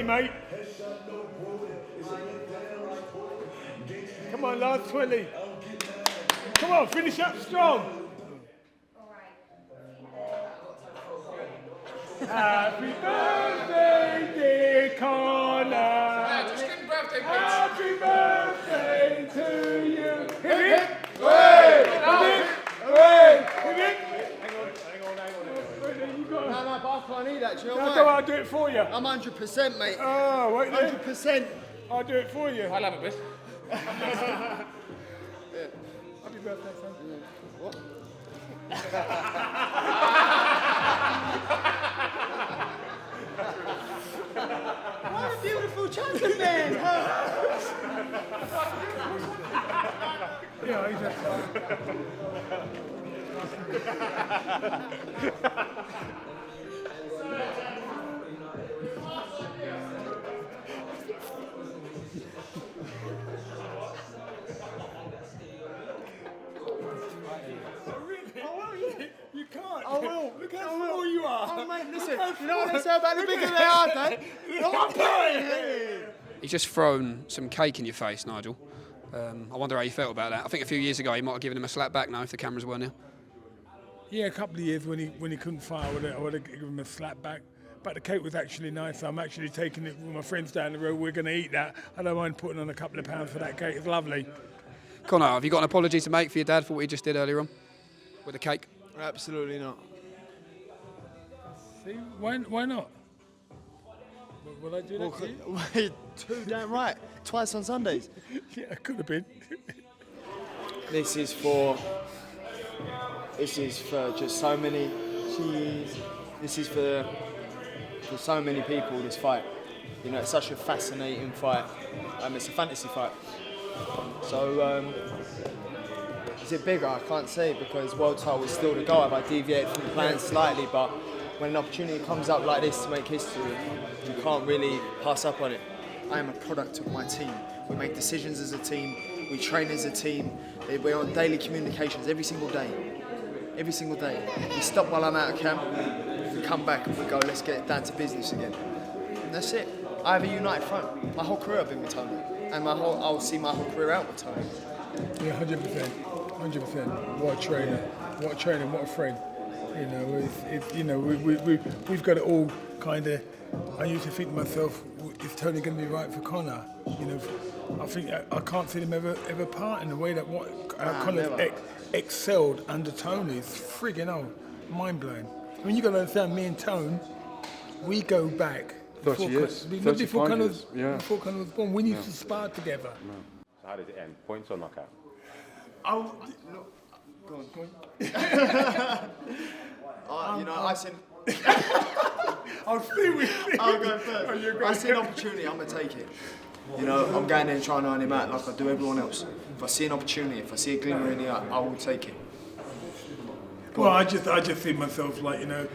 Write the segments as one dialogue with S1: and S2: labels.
S1: 20, mate. Come on, last 20. Come on, finish up strong. Happy birthday, dear Conor.
S2: Just give him birthday pitch.
S1: Happy birthday to you. Hit it.
S3: No, but I can't eat that, do you know
S1: No,
S3: why?
S1: go on, I'll do it for you.
S3: I'm 100%, mate.
S1: Oh, wait there.
S3: 100%.
S1: I'll do it for you.
S2: I'll have a bit.
S1: Happy birthday, son.
S3: What? What a beautiful chocolate man!
S1: Yeah, exactly. You can't.
S3: I will.
S1: Look how small you are.
S3: Oh, mate, listen. You know what they say about the bigger they are, Dad? No one playing.
S2: He's just thrown some cake in your face, Nigel. I wonder how you felt about that. I think a few years ago he might have given him a slap back now if the cameras weren't here.
S1: Yeah, a couple of years when he couldn't fire, I would have given him a slap back. But the cake was actually nice. I'm actually taking it with my friends down the road. We're going to eat that. I don't mind putting on a couple of pounds for that cake. It's lovely.
S2: Conor, have you got an apology to make for your dad for what he just did earlier on with the cake?
S3: Absolutely not.
S1: See, why not? Will I do that to you?
S3: Wait, too damn right. Twice on Sundays.
S1: Yeah, it could have been.
S3: This is for just so many. This is for so many people. This fight, you know, it's such a fascinating fight. It's a fantasy fight. So, is it bigger? I can't say because world title is still the goal. If I deviate from the plan slightly, but when an opportunity comes up like this to make history, you can't really pass up on it. I am a product of my team. We make decisions as a team. We train as a team. We're on daily communications every single day. Every single day. We stop while I'm out of camp. We come back and we go, let's get down to business again. And that's it. I have a united front. My whole career I've been with Tony. And I'll see my whole career out with Tony.
S1: Yeah, 100%. 100%. What a trainer. What a trainer, what a friend. You know, we've got it all kind of. I used to think to myself, is Tony going to be right for Conor? You know, I think I can't see them ever part in the way that Conor excelled under Tony. It's friggin' mind blowing. I mean, you got to understand, me and Tone, we go back
S4: 30 years.
S1: Before Conor was born, we used
S4: Yeah.
S1: to spar together.
S4: No. So how did it end? Points or knockout?
S1: Oh,
S3: Go on. You know, I seen.
S1: I'll see with you.
S3: I'll go first. I see an opportunity, I'm going to take it. You know, I'm going there and trying to earn him out like I do everyone else. If I see an opportunity, if I see a glimmer in the eye, I will take it.
S1: Well, I just see myself like, you know,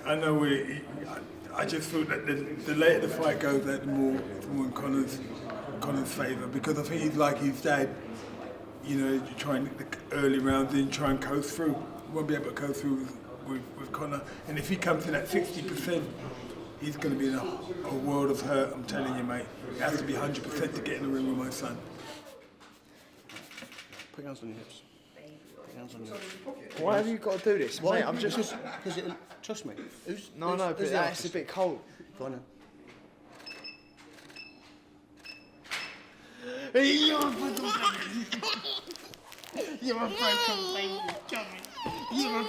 S1: I just feel that the later the fight goes, the more in Conor's favour, because I think he's like his dad. You know, trying the early rounds in, try and coast through. Won't be able to coast through with Conor. And if he comes in at 60%, he's going to be in a world of hurt. I'm telling you, mate. It has to be 100% to get in the ring with my son.
S3: Put your hands on your hips. Why have you got to do this? Why? Mate, I'm just...
S5: Because trust me.
S3: No, but that's a bit cold.
S5: Go on then.
S3: You're a broken baby, Johnny. You're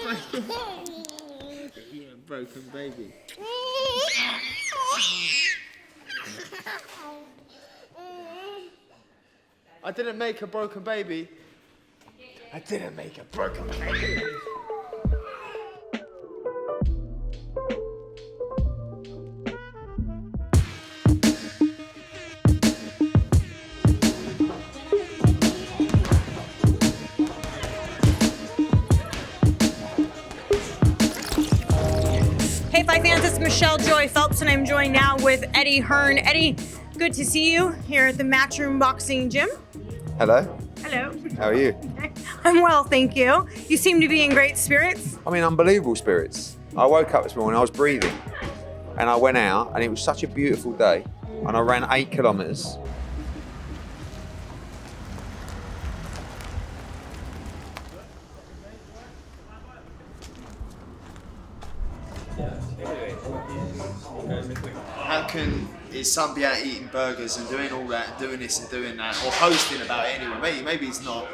S3: a broken baby. I didn't make a broken baby. I didn't make a broken baby.
S6: Hey Fight fans, it's Michelle Joy Phelps and I'm joined now with Eddie Hearn. Eddie, good to see you here at the Matchroom Boxing Gym.
S7: Hello.
S6: Hello.
S7: How are you?
S6: I'm well, thank you. You seem to be in great spirits.
S7: I'm in unbelievable spirits. I woke up this morning, I was breathing, and I went out, and it was such a beautiful day.
S5: and I ran 8 kilometres.
S3: How can his son be out eating burgers and doing all that, and doing this and doing that, or posting about it anyway? Maybe he's not.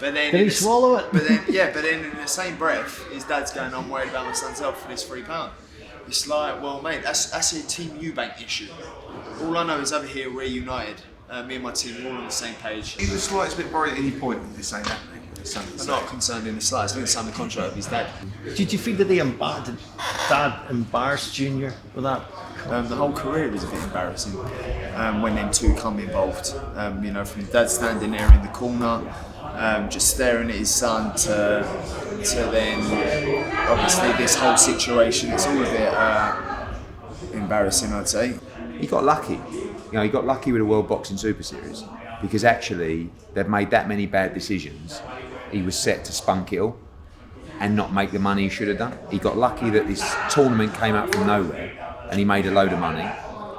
S3: But then
S7: Did he swallow it?
S3: But then in the same breath, his dad's going, "I'm worried about my son's health for this £3." It's like, well, mate, that's a Team Eubank issue. All I know is over here we're united. Me and my team are all on the same page.
S5: He was slightly a bit worried at any point in this saying that.
S3: I'm not concerned in the slightest. I didn't sign the contract with his dad.
S7: Did you feel that did Dad embarrass Junior with that?
S3: The whole career is a bit embarrassing when them two come involved. You know, from Dad standing there in the corner, just staring at his son, to then obviously this whole situation. It's all a bit embarrassing, I'd say.
S5: He got lucky. You know, he got lucky with the World Boxing Super Series because actually they've made that many bad decisions. He was set to spunk it all and not make the money he should have done. He got lucky that this tournament came out from nowhere and he made a load of money.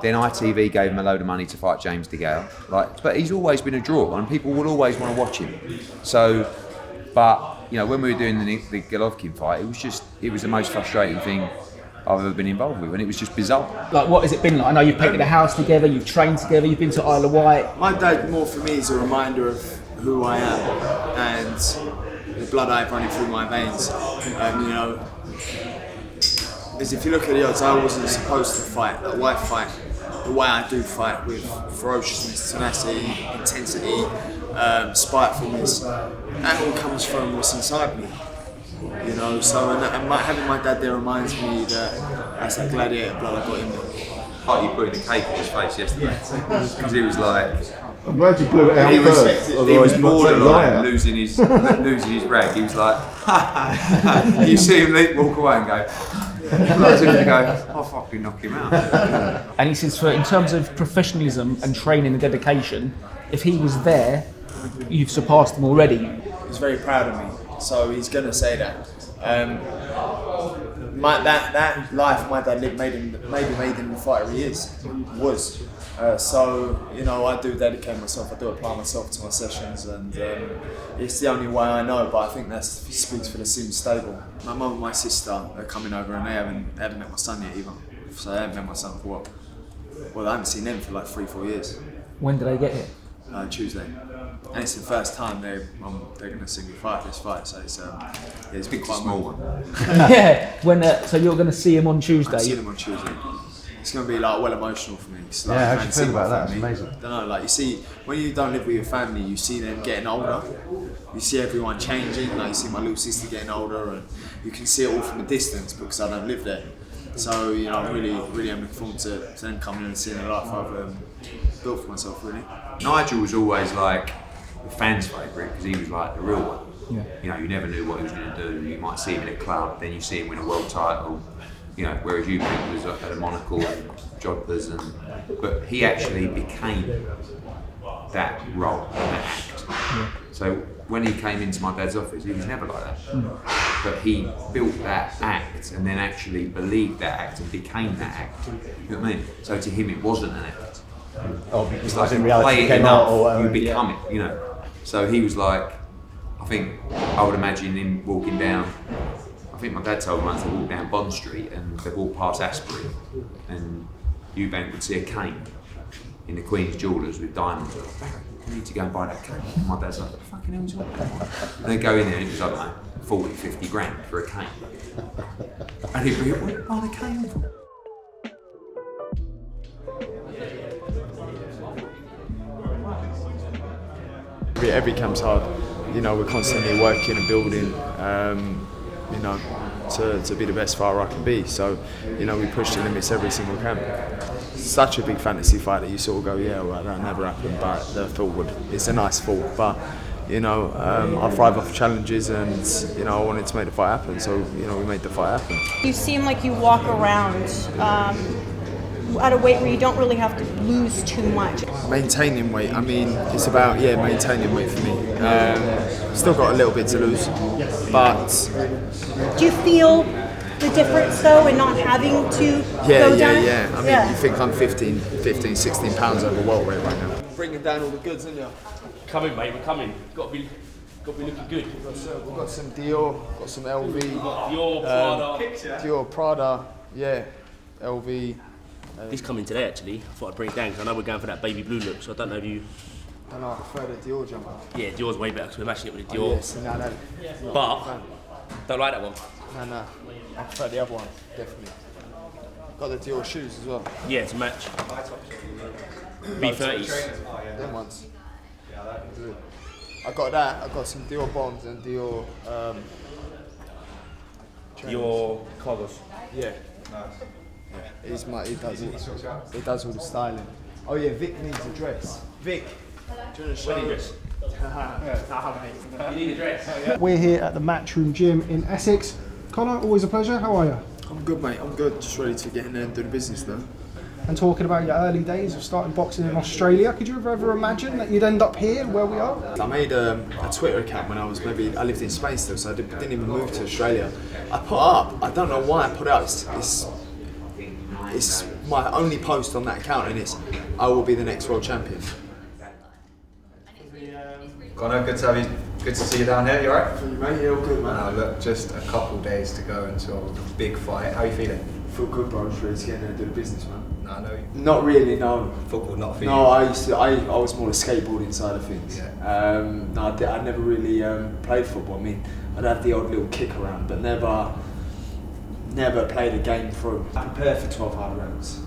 S5: Then ITV gave him a load of money to fight James DeGale. But he's always been a draw and people will always want to watch him. So, but you know, when we were doing the Golovkin fight, it was the most frustrating thing I've ever been involved with, and it was just bizarre.
S7: Like, what has it been like? I know you've painted a house together, you've trained together, you've been to Isle of Wight.
S3: My dad, more for me, is a reminder of who I am and the blood I have running through my veins. You know, as if you look at the odds, I wasn't supposed to fight the White fight the way I do fight, with ferociousness, tenacity, intensity, spitefulness. That all comes from what's inside me. You know, so having my dad there reminds me that that's that gladiator blood I got in me.
S5: Like you put in the cake in his face yesterday, because he was like,
S8: I'm glad you blew it out first.
S5: he was borderline losing his rag. He was like, you see him walk away and go, I'll fucking knock him out.
S7: And he says, in terms of professionalism and training and dedication, if he was there, you've surpassed him already.
S3: He's very proud of me. So he's going to say that. That life my dad lived made him the fighter he was. So, you know, I do dedicate myself, I do apply myself to my sessions, and it's the only way I know, but I think that speaks for the Sims stable. My mum and my sister are coming over and they haven't met my son yet either. So they haven't met my son for what? Well, I haven't seen them for like 3-4 years.
S7: When did they get here?
S3: Tuesday. And it's the first time they're going to see me fight this fight, so it's been quite a small one.
S7: Yeah. So you're going to see him on Tuesday.
S3: I'm seeing him on Tuesday. It's going to be like well emotional for me. It's like,
S8: yeah, how do you feel about that? It's amazing.
S3: I don't know, like you see, when you don't live with your family, you see them getting older. You see everyone changing. Like you see my little sister getting older, and you can see it all from a distance because I don't live there. So you know, I'm really am looking forward to them coming in and seeing the life I've built for myself. Really.
S5: Nigel was always like the fans' favourite because he was like the real one.
S7: Yeah.
S5: You know, you never knew what he was going to do. You might see him in a club, then you see him win a world title. You know, whereas Eubank was at a monocle and joggers, but he actually became that role, that act.
S7: Yeah.
S5: So when he came into my dad's office, he was never like that. But he built that act and then actually believed that act and became that act. You know what I mean? So to him, it wasn't an act.
S7: Oh,
S5: It's like you play it enough, you become it, you know. So he was like, I would imagine him walking down, I think my dad told me once they walked down Bond Street and they walked past Asbury and Eubank would see a cane in the Queen's Jewellers with diamonds. Barry, you need to go and buy that cane. And my dad's like, what the fucking hell is that? And they go in there and it was, I don't know, 40, 50 grand for a cane. And he'd be like, what do you buy the cane for?
S3: Every camp's hard. You know, we're constantly working and building, you know, to be the best fighter I can be. So, you know, we push the limits every single camp. Such a big fantasy fight that you sort of go, yeah, well, that never happened, but the thought would. It's a nice thought, but, you know, I thrive off challenges and, you know, I wanted to make the fight happen. So, you know, we made the fight happen.
S6: You seem like you walk around at a weight where you don't really have to lose too much.
S3: Maintaining weight, I mean, it's about, maintaining weight for me. Still got a little bit to lose, but...
S6: Do you feel the difference though, and not having to go down?
S3: I mean, you think I'm 15, 16 pounds over welterweight right now. Bringing down all the goods, isn't you?
S9: Coming, mate. We're coming. Got to be looking good.
S3: We've got some Dior, got some LV,
S9: Dior, Prada.
S3: Dior, Prada, yeah, LV.
S9: This coming today, actually. I thought I'd bring it down because I know we're going for that baby blue look. So I don't know if you.
S3: I know, I prefer the Dior jumper.
S9: Yeah, Dior's way better because we're matching it with the
S3: Oh,
S9: Dior.
S3: yes, no.
S9: But don't like that one.
S3: No. I prefer the other one, definitely. Got the Dior shoes as well.
S9: Yeah, to match. B30s.
S3: Them ones. I got that. I got some Dior bombs and Dior.
S9: Your colours.
S3: Yeah. He does all the styling. Oh yeah, Vic needs a dress. Vic, do you want to show
S9: Wedding
S3: us?
S9: dress. You need a dress.
S10: We're here at the Matchroom gym in Essex. Conor, always a pleasure. How are you?
S3: I'm good, mate. I'm good. Just ready to get in there and do the business now.
S10: And talking about your early days of starting boxing in Australia, could you have ever imagined that you'd end up here where we are?
S3: I made a Twitter account when I lived in Spain still, so I didn't even move to Australia. I put up, I don't know why I put it up, it's my only post on that account, and it's, I will be the next world champion.
S11: Conor, good to see you down here, you alright?
S3: Mate, yeah, all good, man.
S11: Now look, just a couple days to go until the big fight. How are you feeling?
S3: Feel good, bro. Just ready to get in there and do the business, man.
S11: No, I know you.
S3: Not really, no.
S11: Football not for you?
S3: No, I was more the skateboarding side of things.
S11: Yeah.
S3: No, I never really played football. I mean, I'd have the odd little kick around, but never played a game through. I prepare for 12 hard rounds.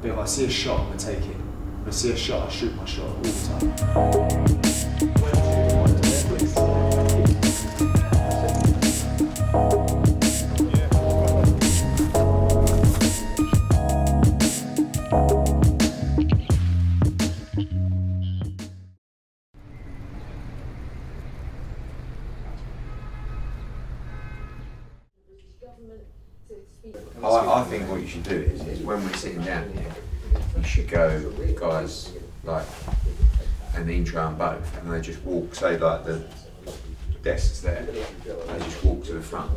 S3: But if I see a shot, I'm going to take it. If I see a shot, I shoot my shot all the time.
S5: I think what you should do is when we're sitting down here, you should go, guys, like, and the intro on both, and they just walk, say like the desk's there, they just walk to the front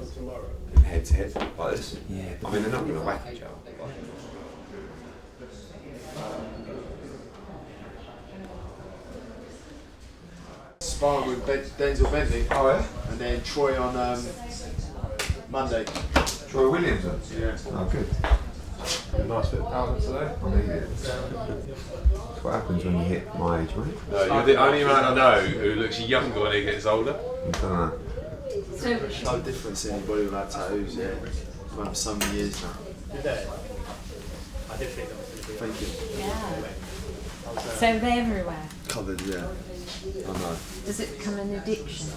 S5: and head to head like this. Yeah. I mean, they're not going to whack each other.
S3: Sparring with Denzel Bentley.
S5: Oh yeah?
S3: And then Troy on Monday.
S5: Troy Williams?
S3: Yeah.
S5: Oh, good.
S11: A nice bit of powder today.
S5: I mean, that's what happens when you hit my age, mate.
S12: No, you're the only man I know who looks younger when he gets older.
S5: I don't know.
S3: There's no difference in anybody without tattoos, yeah. I've had for so many years now. Thank you.
S13: Yeah. So they're everywhere.
S3: Covered, yeah. I know.
S13: Does it become an addiction?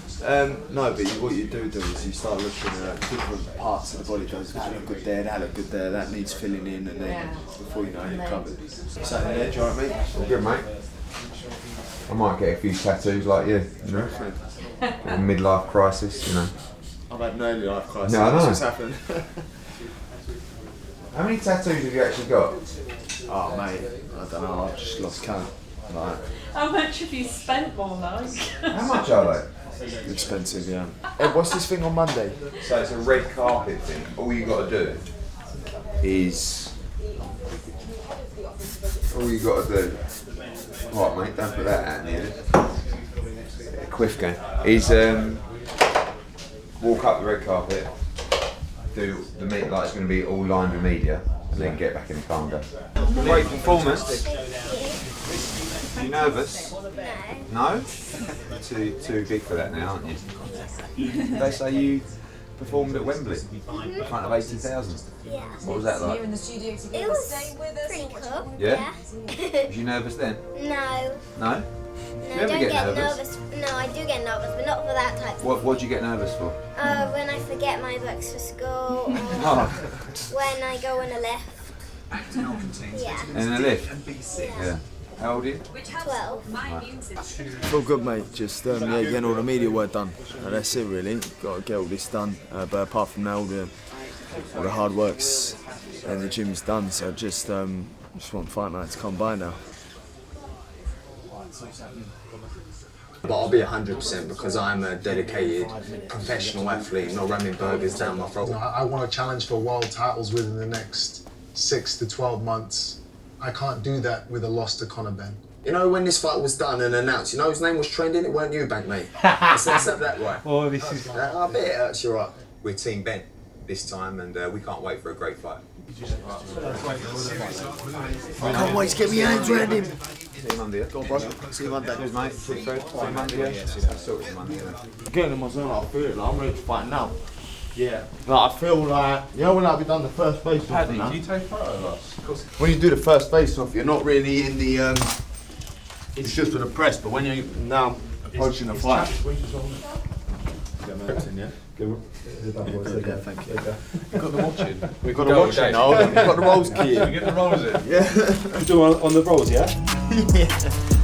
S3: No, but what you do is you start looking at different parts of the body. Goes, that look good there, that look good there, that needs filling in, and then before you know it, you're covered. So there, do you alright, mate?
S5: All good, mate. I might get a few tattoos like you know. A midlife crisis, you know.
S3: I've had an early life crisis.
S5: No, I know.
S3: What's happened?
S5: How many tattoos have you actually got?
S3: Oh, mate, I don't know. I've just lost count. Like,
S13: How much have you spent more like?
S5: How much are they?
S3: expensive, yeah. Hey, what's this thing on Monday?
S5: So it's a red carpet thing. All you got to do is... All you got to do... Right, mate, don't put that out near it. A quiff game. Is walk up the red carpet, do the meet like it's going to be all lined with media, and then get back in the car and go. Great performance. Are you nervous? No. Too big for that now, aren't you? They say you performed at Wembley in front of 80,000.
S14: Yeah.
S5: What was that like?
S13: In the studio together.
S14: It was pretty cool.
S5: Yeah? Was you nervous then?
S14: No.
S5: No?
S14: No,
S5: You
S14: I
S5: ever
S14: don't
S5: get
S14: get
S5: nervous?
S14: nervous. No, I do get nervous, but not for that type.
S5: What do you get nervous for?
S14: When I forget my books for school, or
S5: Oh.
S14: when I go in a lift. Yeah.
S5: In a lift? Yeah. How old are you?
S14: 12.
S3: Feel good, mate. Just yeah, getting all the media work done. That's it, really. Got to get all this done. But apart from that, all the hard work's and the gym's done. So just want fight night to come by now.
S15: But I'll be 100% because I'm a dedicated professional athlete, not ramming burgers down my throat.
S16: I want to challenge for world titles within the next 6 to 12 months. I can't do that with a loss to Conor Benn.
S15: You know, when this fight was done and announced, you know his name was trending? It weren't Eubank, mate. Let's have that right.
S5: Oh, this is...
S15: I bet it hurts you right.
S5: We're Team Ben this time, and we can't wait for a great fight.
S15: I can't wait to get my hands around him.
S5: See you Monday.
S15: Go on, bro. See you Monday.
S5: Cheers, mate. See you Monday. Yeah, sort it Monday.
S3: Getting in my zone, I feel it. Like, I'm ready to fight now. Yeah. Like, I feel like, you know, when we done the first face off.
S12: Paddy, do you take photos of us?
S3: When you do the first face off, you're not really in the. It's just for the press, but when you're now approaching the fight. Yeah.
S15: Yeah, thank you.
S12: We've got the watching.
S3: We've got the watching. No, we've got the rolls key.
S12: We get the rolls in.
S3: Yeah.
S9: You do on the rolls, yeah?
S3: Yeah.